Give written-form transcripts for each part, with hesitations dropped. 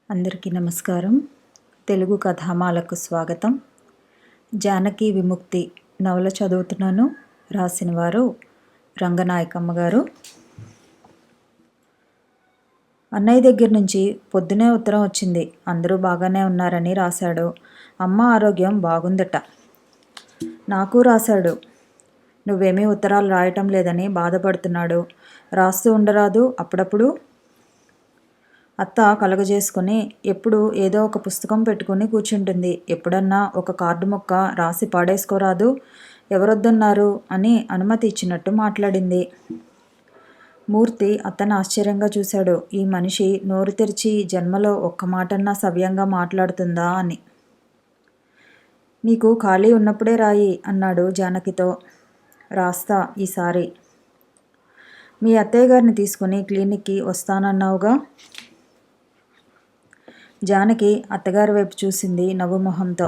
అందరికీ నమస్కారం. తెలుగు కథామాలకు స్వాగతం. జానకి విముక్తి నవల చదువుతున్నాను. రాసిన వారు రంగనాయకమ్మ గారు. అన్నయ్య దగ్గర నుంచి పొద్దునే ఉత్తరం వచ్చింది. అందరూ బాగానే ఉన్నారని రాశాడు. అమ్మ ఆరోగ్యం బాగుందట. నాకు రాశాడు. నువ్వేమీ ఉత్తరాలు రాయటం లేదని బాధపడుతున్నాడు. రాస్తూ ఉండరాదు అప్పుడప్పుడు. అత్త కలగజేసుకుని ఎప్పుడు ఏదో ఒక పుస్తకం పెట్టుకుని కూర్చుంటుంది. ఎప్పుడన్నా ఒక కార్డు ముక్క రాసి పాడేసుకోరాదు, ఎవరొద్దన్నారు అని అనుమతి ఇచ్చినట్టు మాట్లాడింది. మూర్తి అత్తను ఆశ్చర్యంగా చూశాడు. ఈ మనిషి నోరు తెరిచి జన్మలో ఒక్క మాటన్నా సవ్యంగా మాట్లాడుతుందా అని. నీకు ఖాళీ ఉన్నప్పుడే రాయి అన్నాడు జానకితో. రాస్తా ఈసారి. మీ అత్తయ్య గారిని తీసుకుని క్లినిక్కి వస్తానన్నావుగా. జానకి అత్తగారి వైపు చూసింది నవ్వుమొహంతో.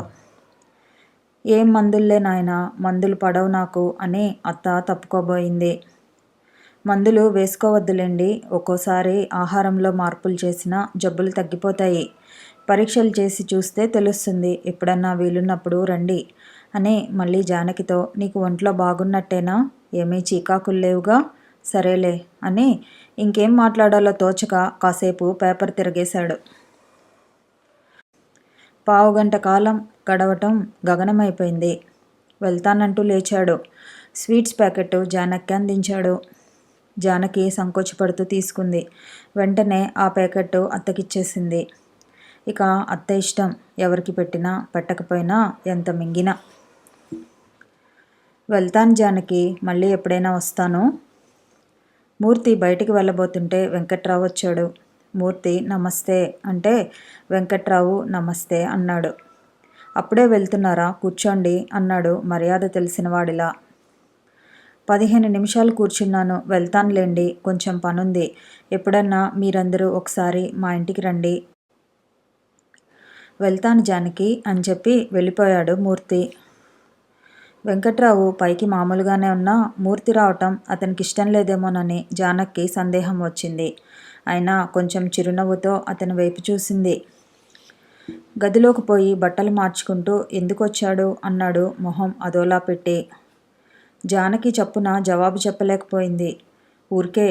ఏం మందుల్లే నాయనా, మందులు పడవు నాకు అని అత్త తప్పుకోబోయింది. మందులు వేసుకోవద్దులేండి, ఒక్కోసారి ఆహారంలో మార్పులు చేసినా జబ్బులు తగ్గిపోతాయి. పరీక్షలు చేసి చూస్తే తెలుస్తుంది. ఎప్పుడన్నా వీలున్నప్పుడు రండి అని మళ్ళీ జానకితో, నీకు ఒంట్లో బాగున్నట్టేనా, ఏమీ చీకాకులు లేవుగా, సరేలే అని ఇంకేం మాట్లాడాలో తోచక కాసేపు పేపర్ తిరగేశాడు. పావుగంట కాలం గడవటం గగనమైపోయింది. వెళ్తానంటూ లేచాడు. స్వీట్స్ ప్యాకెట్ జానకి అందించాడు. జానకి సంకోచపడుతూ తీసుకుంది. వెంటనే ఆ ప్యాకెట్ అత్తకిచ్చేసింది. ఇక అత్త ఇష్టం, ఎవరికి పెట్టినా పెట్టకపోయినా ఎంత మింగినా. వెళ్తాను జానకి, మళ్ళీ ఎప్పుడైనా వస్తాను. మూర్తి బయటికి వెళ్ళబోతుంటే వెంకట్రావు వచ్చాడు. మూర్తి నమస్తే అంటే వెంకట్రావు నమస్తే అన్నాడు. అప్పుడే వెళ్తున్నారా, కూర్చోండి అన్నాడు మర్యాద తెలిసిన వాడిలా. 15 నిమిషాలు కూర్చున్నాను, వెళ్తానులేండి, కొంచెం పనుంది. ఎప్పుడన్నా మీరందరూ ఒకసారి మా ఇంటికి రండి. వెళ్తాను జానకి అని చెప్పి వెళ్ళిపోయాడు మూర్తి. వెంకట్రావు పైకి మామూలుగానే ఉన్నా మూర్తి రావటం అతనికి ఇష్టం లేదేమోనని జానకి సందేహం వచ్చింది. అయినా కొంచెం చిరునవ్వుతో అతని వైపు చూసింది. గదిలోకి పోయి బట్టలు మార్చుకుంటూ ఎందుకు వచ్చాడు అన్నాడు మొహం అదోలా పెట్టి. జానకి చప్పున జవాబు చెప్పలేకపోయింది. ఊరికే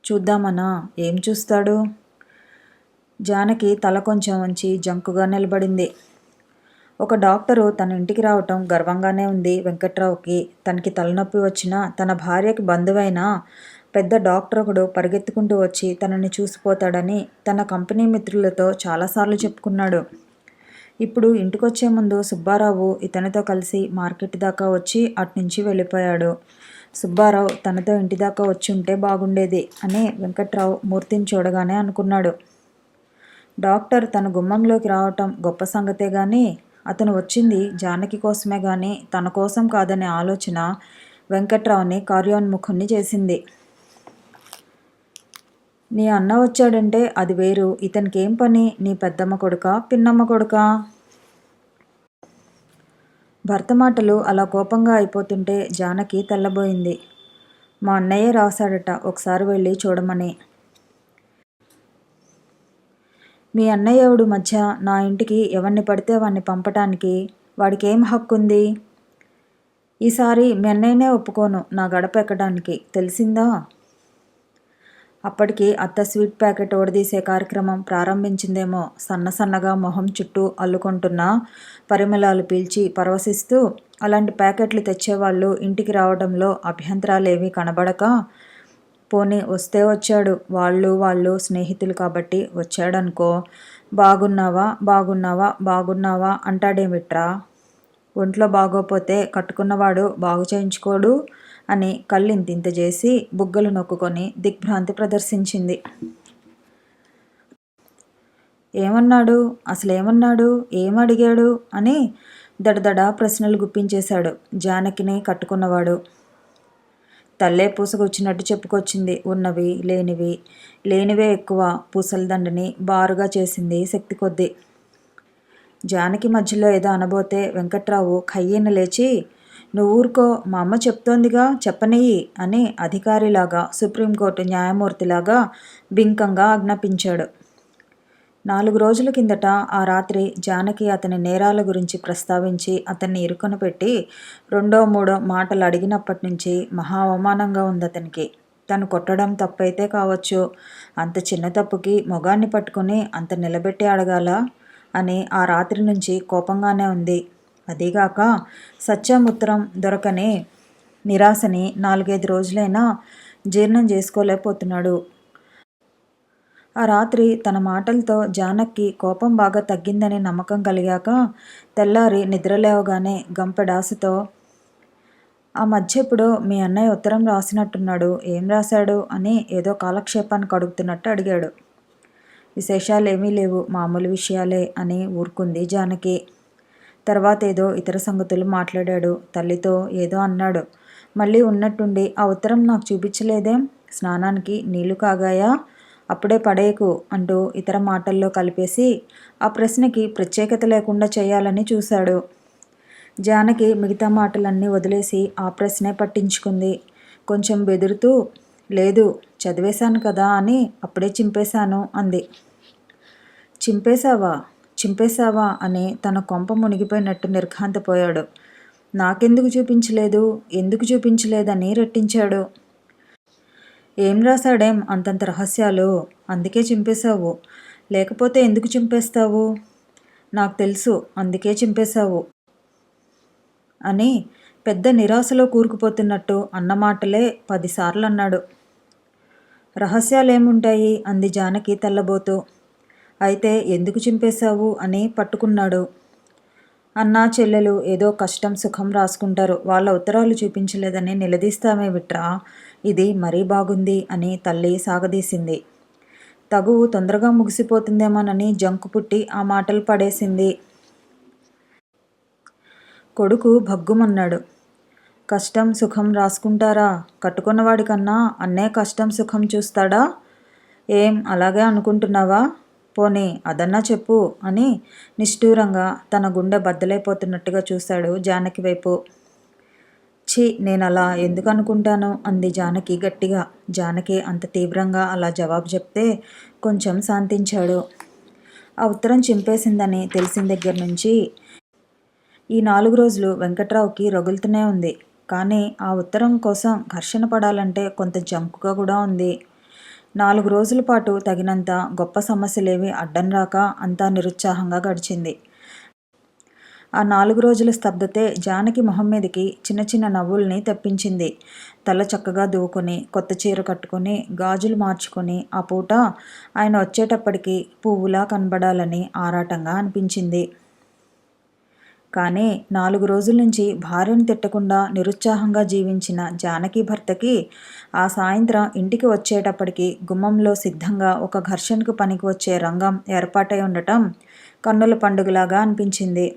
చూద్దామనా, ఏం చూస్తాడు? జానకి తల కొంచెం వంచి జంకుగా నిలబడింది. ఒక డాక్టరు తన ఇంటికి రావటం గర్వంగానే ఉంది వెంకట్రావుకి. తనకి తలనొప్పి వచ్చినా తన భార్యకి బంధువైన పెద్ద డాక్టర్ ఒకడు పరిగెత్తుకుంటూ వచ్చి తనని చూసిపోతాడని తన కంపెనీ మిత్రులతో చాలాసార్లు చెప్పుకున్నాడు. ఇప్పుడు ఇంటికొచ్చే ముందు సుబ్బారావు ఇతనితో కలిసి మార్కెట్ దాకా వచ్చి అట్నుంచి వెళ్ళిపోయాడు. సుబ్బారావు తనతో ఇంటి దాకా వచ్చి ఉంటే బాగుండేది అని వెంకట్రావు మూర్తిని చూడగానే అనుకున్నాడు. డాక్టర్ తన గుమ్మంలోకి రావటం గొప్ప సంగతే గాని అతను వచ్చింది జానకి కోసమే గాని తన కోసం కాదనే ఆలోచన వెంకట్రావుని కార్యోన్ముఖుణ్ణి చేసింది. నీ అన్న వచ్చాడంటే అది వేరు, ఇతనికేం పని? నీ పెద్దమ్మ కొడుకా, పిన్నమ్మ కొడుకా? భర్త మాటలు అలా కోపంగా అయిపోతుంటే జానకి తెల్లబోయింది. మా అన్నయ్యే రాశాడట ఒకసారి వెళ్ళి చూడమని. మీ అన్నయ్య ఎవడు మధ్య నా ఇంటికి ఎవరిని పడితే వాడిని పంపటానికి? వాడికేం హక్కుంది? ఈసారి మీ అన్నయ్యనే ఒప్పుకోను నా గడప ఎక్కడానికి, తెలిసిందా? అప్పటికి అత్త స్వీట్ ప్యాకెట్ ఓడదీసే కార్యక్రమం ప్రారంభించిందేమో. సన్నసన్నగా మొహం చుట్టూ అల్లుకుంటున్న పరిమళాలు పీల్చి పరవశిస్తూ అలాంటి ప్యాకెట్లు తెచ్చేవాళ్ళు ఇంటికి రావడంలో అభ్యంతరాలేవీ కనబడక, పోనీ వస్తే వచ్చాడు, వాళ్ళు స్నేహితులు కాబట్టి వచ్చాడనుకో, బాగున్నావా అంటాడేమిట్రా? ఒంట్లో బాగోపోతే కట్టుకున్నవాడు బాగు చేయించుకోడు అని కళ్ళింతింత చేసి బుగ్గలు నొక్కుకొని దిగ్భ్రాంతి ప్రదర్శించింది. ఏమన్నాడు, అసలేమన్నాడు, ఏమడిగాడు అని దడదడా ప్రశ్నలు గుప్పించేశాడు జానకిని కట్టుకున్నవాడు. తల్లే పూసకొచ్చినట్టు చెప్పుకొచ్చింది. ఉన్నవి లేనివే ఎక్కువ పూసలదండని బారుగా చేసింది శక్తి కొద్దీ. జానకి మధ్యలో ఏదో అనబోతే వెంకట్రావు ఖయ్యన లేచి, నువ్వు ఊరుకో, మా అమ్మ చెప్తోందిగా, చెప్పనియ్యి అని అధికారిలాగా, సుప్రీంకోర్టు న్యాయమూర్తిలాగా బింకంగా ఆజ్ఞాపించాడు. 4 రోజుల కిందట ఆ రాత్రి జానకి అతని నేరాల గురించి ప్రస్తావించి అతన్ని ఇరుకున పెట్టి రెండో మూడో మాటలు అడిగినప్పటి నుంచి మహా అవమానంగా ఉంది అతనికి. తను కొట్టడం తప్పైతే కావచ్చు, అంత చిన్న తప్పుకి మొగాన్ని పట్టుకుని అంత నిలబెట్టి అడగాల అని ఆ రాత్రి నుంచి కోపంగానే ఉంది. అదీగాక సత్యం దొరకని నిరాశని 4-5 రోజులైనా జీర్ణం చేసుకోలేకపోతున్నాడు. ఆ రాత్రి తన మాటలతో జానకి కోపం బాగా తగ్గిందని నమ్మకం కలిగాక తెల్లారి నిద్రలేవగానే గంపెడాశతో, ఆ మధ్య ఎప్పుడో మీ అన్నయ్య ఉత్తరం రాసినట్టున్నాడు, ఏం రాశాడు అని ఏదో కాలక్షేపానికి అడుగుతున్నట్టు అడిగాడు. విశేషాలేమీ లేవు, మామూలు విషయాలే అని ఊరుకుంది జానకి. తర్వాత ఏదో ఇతర సంగతులు మాట్లాడాడు. తల్లితో ఏదో అన్నాడు. మళ్ళీ ఉన్నట్టుండి, ఆ ఉత్తరం నాకు చూపించలేదేం, స్నానానికి నీళ్లు కాగాయా, అప్పుడే పడేయకు అంటూ ఇతర మాటల్లో కలిపేసి ఆ ప్రశ్నకి ప్రత్యేకత లేకుండా చేయాలని చూశాడు. జానకి మిగతా మాటలన్నీ వదిలేసి ఆ ప్రశ్నే పట్టించుకుంది. కొంచెం బెదురుతూ, లేదు చదివేశాను కదా అని అప్పుడే చింపేశాను అంది. చింపేశావా అని తన కొంప మునిగిపోయినట్టు నిర్ఘాంతపోయాడు. నాకెందుకు చూపించలేదు, ఎందుకు చూపించలేదని రెట్టించాడు. ఏం రాశాడేం అంతంత రహస్యాలు, అందుకే చింపేశావు, లేకపోతే ఎందుకు చింపేస్తావు, నాకు తెలుసు అందుకే చింపేశావు అని పెద్ద నిరాశలో కూరుకుపోతున్నట్టు అన్నమాటలే 10 సార్లు అన్నాడు. రహస్యాలేముంటాయి అంది జానకి తెల్లబోతూ. అయితే ఎందుకు చింపేశావు అని పట్టుకున్నాడు. అన్నా చెల్లెలు ఏదో కష్టం సుఖం రాసుకుంటారు, వాళ్ళ ఉత్తరాలు చూపించలేదని నిలదీస్తామే విట్రా, ఇది మరీ బాగుంది అని తల్లి సాగదీసింది. తగువు తొందరగా ముగిసిపోతుందేమోనని జంకు పుట్టి ఆ మాటలు పడేసింది. కొడుకు భగ్గుమన్నాడు. కష్టం సుఖం రాసుకుంటారా, కట్టుకున్నవాడికన్నా అన్నే కష్టం సుఖం చూస్తాడా, ఏం అలాగే అనుకుంటున్నావా, పోనీ అదన్నా చెప్పు అని నిష్ఠూరంగా తన గుండె బద్దలైపోతున్నట్టుగా చూశాడు జానకి వైపు. ఛీ, నేనలా ఎందుకు అనుకుంటాను అంది జానకి గట్టిగా. జానకి అంత తీవ్రంగా అలా జవాబు చెప్తే కొంచెం శాంతించాడు. ఆ ఉత్తరం చింపేసిందని తెలిసిన దగ్గర నుంచి ఈ 4 రోజులు వెంకట్రావుకి రగులుతూనే ఉంది. కానీ ఆ ఉత్తరం కోసం ఘర్షణ పడాలంటే కొంత జంకుగా కూడా ఉంది. 4 రోజుల పాటు తగినంత గొప్ప సమస్యలేవి అడ్డం రాక అంతా నిరుత్సాహంగా గడిచింది. ఆ 4 రోజుల స్తబ్దతే జానకి మొహం మీదకి చిన్న చిన్న నవ్వుల్ని తెప్పించింది. తల చక్కగా దువ్వుకొని, కొత్త చీర కట్టుకొని, గాజులు మార్చుకొని ఆ పూట ఆయన వచ్చేటప్పటికి పువ్వులా కనబడాలని ఆరాటంగా అనిపించింది. కానీ 4 రోజుల నుంచి భార్యను తిట్టకుండా నిరుత్సాహంగా జీవించిన జానకి భర్తకి ఆ సాయంత్రం ఇంటికి వచ్చేటప్పటికి గుమ్మంలో సిద్ధంగా ఒక ఘర్షణకు పనికి వచ్చే రంగం ఏర్పాటై ఉండటం కన్నుల పండుగలాగా అనిపించింది.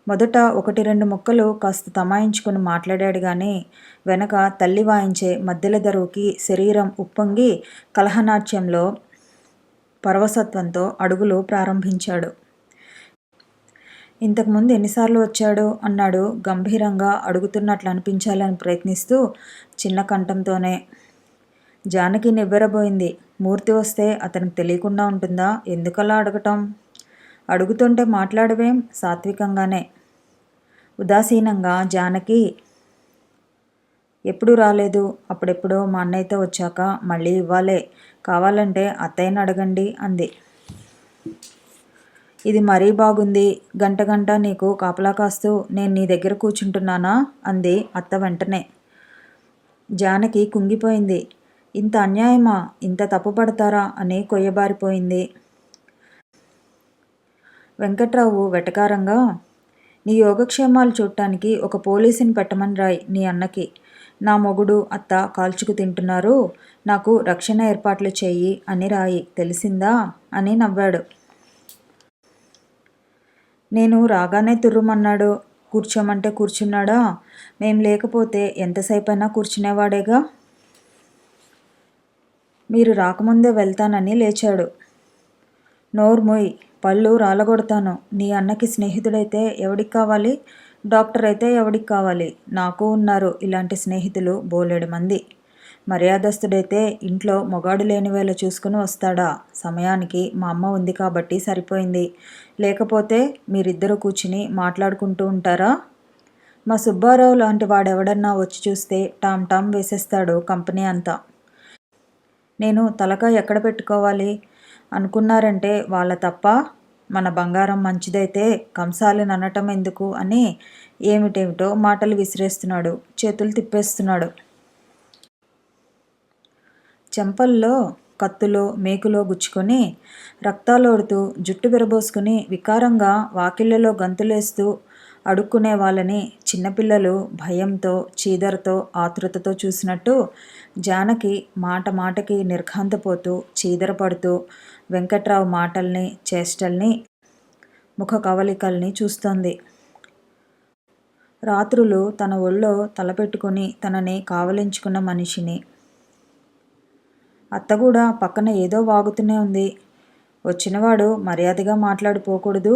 మొదట 1-2 ముక్కలు కాస్త తమాయించుకుని మాట్లాడాడు గాని వెనక తల్లి వాయించే మద్దెల దరువుకి శరీరం ఉప్పొంగి కలహనాట్యంలో పరవశత్వంతో అడుగులు ప్రారంభించాడు. ఇంతకుముందు ఎన్నిసార్లు వచ్చాడు అన్నాడు గంభీరంగా, అడుగుతున్నట్లు అనిపించాలని ప్రయత్నిస్తూ చిన్న కంఠంతోనే. జానకి నివ్వెరబోయింది. మూర్తి వస్తే అతనికి తెలియకుండా ఉంటుందా, ఎందుకలా అడగటం, అడుగుతుంటే మాట్లాడవేం సాత్వికంగానే. ఉదాసీనంగా జానకి, ఎప్పుడూ రాలేదు, అప్పుడెప్పుడో మా అన్నయ్యతో వచ్చాక మళ్ళీ ఇవ్వాలే, కావాలంటే అత్తయ్యని అడగండి అంది. ఇది మరీ బాగుంది, గంట గంట నీకు కాపలా కాస్తూ నేను నీ దగ్గర కూర్చుంటున్నానా అంది అత్త వెంటనే. జానకి కుంగిపోయింది. ఇంత అన్యాయమా, ఇంత తప్పు పడతారా అని కొయ్యబారిపోయింది. వెంకట్రావు వెటకారంగా, నీ యోగక్షేమాలు చూడటానికి ఒక పోలీసుని పెట్టమని రాయి నీ అన్నకి, నా మొగుడు అత్త కాల్చుకు తింటున్నారు, నాకు రక్షణ ఏర్పాట్లు చెయ్యి అని రాయి, తెలిసిందా అని నవ్వాడు. నేను రాగానే తుర్రుమన్నాడు, కూర్చోమంటే కూర్చున్నాడా, మేం లేకపోతే ఎంతసేపైనా కూర్చునేవాడేగా, మీరు రాకముందే వెళ్తానని లేచాడు. నోర్ముయ్, పళ్ళు రాలగొడతాను, నీ అన్నకి స్నేహితుడైతే ఎవడికి కావాలి, డాక్టర్ అయితే ఎవడికి కావాలి? నాకు ఉన్నారు ఇలాంటి స్నేహితులు బోలెడు మంది. మర్యాదస్తుడైతే ఇంట్లో మొగాడు లేని వేళ చూసుకుని వస్తాడా? సమయానికి మా అమ్మ ఉంది కాబట్టి సరిపోయింది. లేకపోతే మీరిద్దరూ కూర్చుని మాట్లాడుకుంటూ ఉంటారా? మా సుబ్బారావు లాంటి వాడెవడన్నా వచ్చి చూస్తే టామ్ టామ్ వేసేస్తాడు కంపెనీ అంతా. నేను తలకాయ ఎక్కడ పెట్టుకోవాలి అనుకున్నారంటే వాళ్ళ తప్ప. మన బంగారం మంచిదైతే కంసాలిని అనటం ఎందుకు అని ఏమిటేమిటో మాటలు విసిరేస్తున్నాడు, చేతులు తిప్పేస్తున్నాడు. చెంపల్లో కత్తులో మేకులో గుచ్చుకొని రక్తాలోడుతూ జుట్టు విరబోసుకుని వికారంగా వాకిళ్లలో గంతులేస్తూ అడుక్కునే వాళ్ళని చిన్నపిల్లలు భయంతో చీదరతో ఆతృతతో చూసినట్టు జానకి మాట మాటకి నిర్ఘాంతపోతూ చీదరపడుతూ వెంకట్రావు మాటల్ని చేష్టల్ని ముఖ కవలికల్ని చూస్తోంది. రాత్రులు తన ఒళ్ళో తలపెట్టుకుని తనని కావలించుకున్న మనిషిని. అత్త కూడా పక్కన ఏదో వాగుతూనే ఉంది. వచ్చినవాడు మర్యాదగా మాట్లాడిపోకూడదు.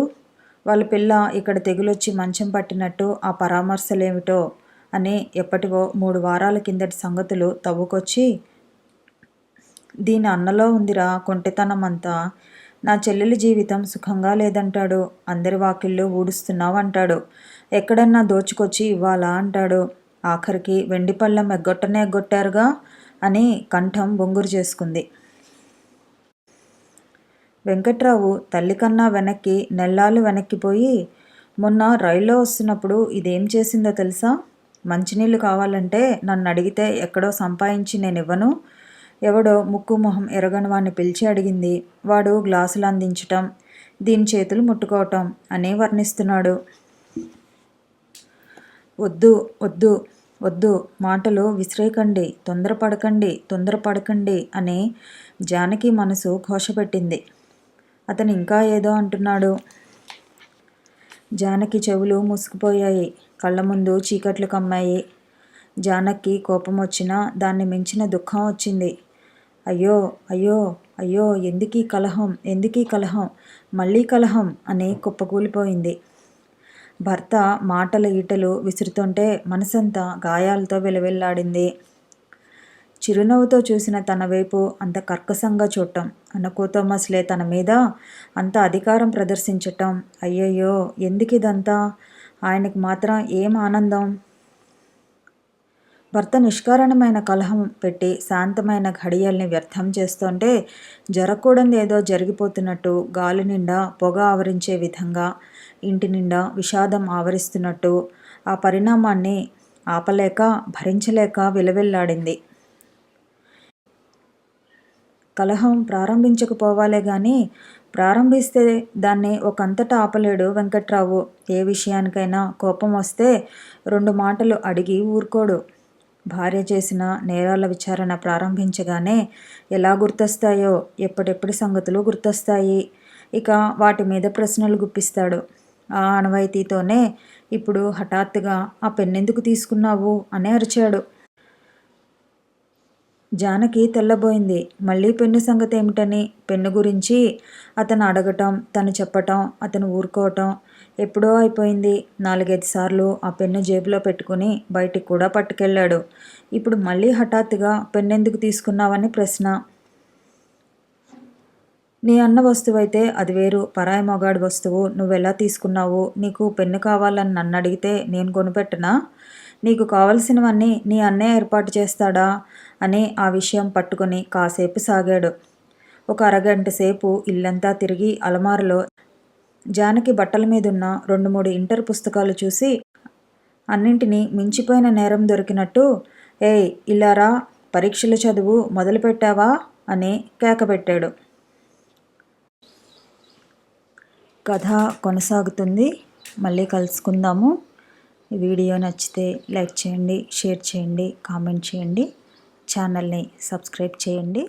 వాళ్ళ పిల్ల ఇక్కడ తెగులొచ్చి మంచం పట్టినట్టు ఆ పరామర్శలేమిటో అని ఎప్పటివో 3 వారాల కిందటి సంగతులు తవ్వుకొచ్చి, దీని అన్నలో ఉందిరా కొంటెతనం అంతా. నా చెల్లెలి జీవితం సుఖంగా లేదంటాడు. అందరి వాకిళ్ళు ఊడుస్తున్నావంటాడు. ఎక్కడన్నా దోచుకొచ్చి ఇవ్వాలా అంటాడు. ఆఖరికి వెండి పళ్ళెం ఎగ్గొట్టనే ఎగ్గొట్టారుగా అని కంఠం బొంగురు చేసుకుంది. వెంకట్రావు తల్లికన్నా వెనక్కి నెల్లాళ్ళు వెనక్కిపోయి, మొన్న రైల్లో వస్తున్నప్పుడు ఇదేం చేసిందో తెలుసా? మంచినీళ్ళు కావాలంటే నన్ను అడిగితే ఎక్కడో సంపాదించి నేనివ్వను. ఎవడో ముక్కు మొహం ఎరగని వాణ్ణి పిలిచి అడిగింది. వాడు గ్లాసులు అందించటం, దీని చేతులు ముట్టుకోవటం అని వర్ణిస్తున్నాడు. వద్దు వద్దు వద్దు, మాటలు విసిరేయకండి, తొందరపడకండి అని జానకి మనసు ఘోషపెట్టింది. అతను ఇంకా ఏదో అంటున్నాడు. జానకి చెవులు మూసుకుపోయాయి. కళ్ళ ముందు చీకట్లు కమ్మాయి. జానకి కోపం వచ్చినా దాన్ని మించిన దుఃఖం వచ్చింది. అయ్యో అయ్యో అయ్యో, ఎందుకీ కలహం, మళ్ళీ కలహం అని కుప్పకూలిపోయింది. భర్త మాటల ఈటలు విసురుతుంటే మనసంతా గాయాలతో వెలువెల్లాడింది. చిరునవ్వుతో చూసిన తన వైపు అంత కర్కశంగా చూడటం, అనుకోతో మసలే తన మీద అంత అధికారం ప్రదర్శించటం, అయ్యయ్యో ఎందుకిదంతా? ఆయనకి మాత్రం ఏం ఆనందం? భర్త నిష్కారణమైన కలహం పెట్టి శాంతమైన ఘడియల్ని వ్యర్థం చేస్తుంటే జరగకూడదు ఏదో జరిగిపోతున్నట్టు, గాలి నిండా పొగ ఆవరించే విధంగా ఇంటి నిండా విషాదం ఆవరిస్తున్నట్టు ఆ పరిణామాన్ని ఆపలేక భరించలేక విలవిల్లాడింది. కలహం ప్రారంభించకపోవాలే గాని ప్రారంభిస్తే దాన్ని ఒకంతటా ఆపలేడు వెంకట్రావు. ఏ విషయానికైనా కోపం వస్తే 2 మాటలు అడిగి ఊరుకోడు. భార్య చేసిన నేరాల విచారణ ప్రారంభించగానే ఎలా గుర్తొస్తాయో ఎప్పటెప్పటి సంగతులు గుర్తొస్తాయి. ఇక వాటి మీద ప్రశ్నలు గుప్పిస్తాడు. ఆ ఆనవాయితీతోనే ఇప్పుడు హఠాత్తుగా ఆ పెన్నెందుకు తీసుకున్నావు అని అరిచాడు. జానకి తెల్లబోయింది. మళ్ళీ పెన్ను సంగతి ఏమిటని. పెన్ను గురించి అతను అడగటం, తను చెప్పటం, అతను ఊరుకోవటం ఎప్పుడో అయిపోయింది. 4-5 సార్లు ఆ పెన్ను జేబులో పెట్టుకుని బయటికి కూడా పట్టుకెళ్ళాడు. ఇప్పుడు మళ్ళీ హఠాత్తుగా పెన్నెందుకు తీసుకున్నావని ప్రశ్న. నీ అన్న వస్తువైతే అది వేరు, పరాయి మొగాడి వస్తువు నువ్వెలా తీసుకున్నావు? నీకు పెన్ను కావాలని నన్ను అడిగితే నేను కొనిపెట్టనా? నీకు కావలసినవన్నీ నీ అన్నే ఏర్పాటు చేస్తాడా అని ఆ విషయం పట్టుకొని కాసేపు సాగాడు. ఒక అరగంట సేపు ఇల్లంతా తిరిగి అలమారలో జానకి బట్టల మీదున్న 2-3 ఇంటర్ పుస్తకాలు చూసి అన్నింటినీ మించిపోయిన నేరం దొరికినట్టు, ఏయ్ ఇల్లారా, పరీక్షల చదువు మొదలుపెట్టావా అని కేకపెట్టాడు. కథ కొనసాగుతుంది. మళ్ళీ కలుసుకుందాము. ఈ వీడియో నచ్చితే లైక్ చేయండి, షేర్ చేయండి, కామెంట్ చేయండి, ఛానల్ని సబ్స్క్రైబ్ చేయండి.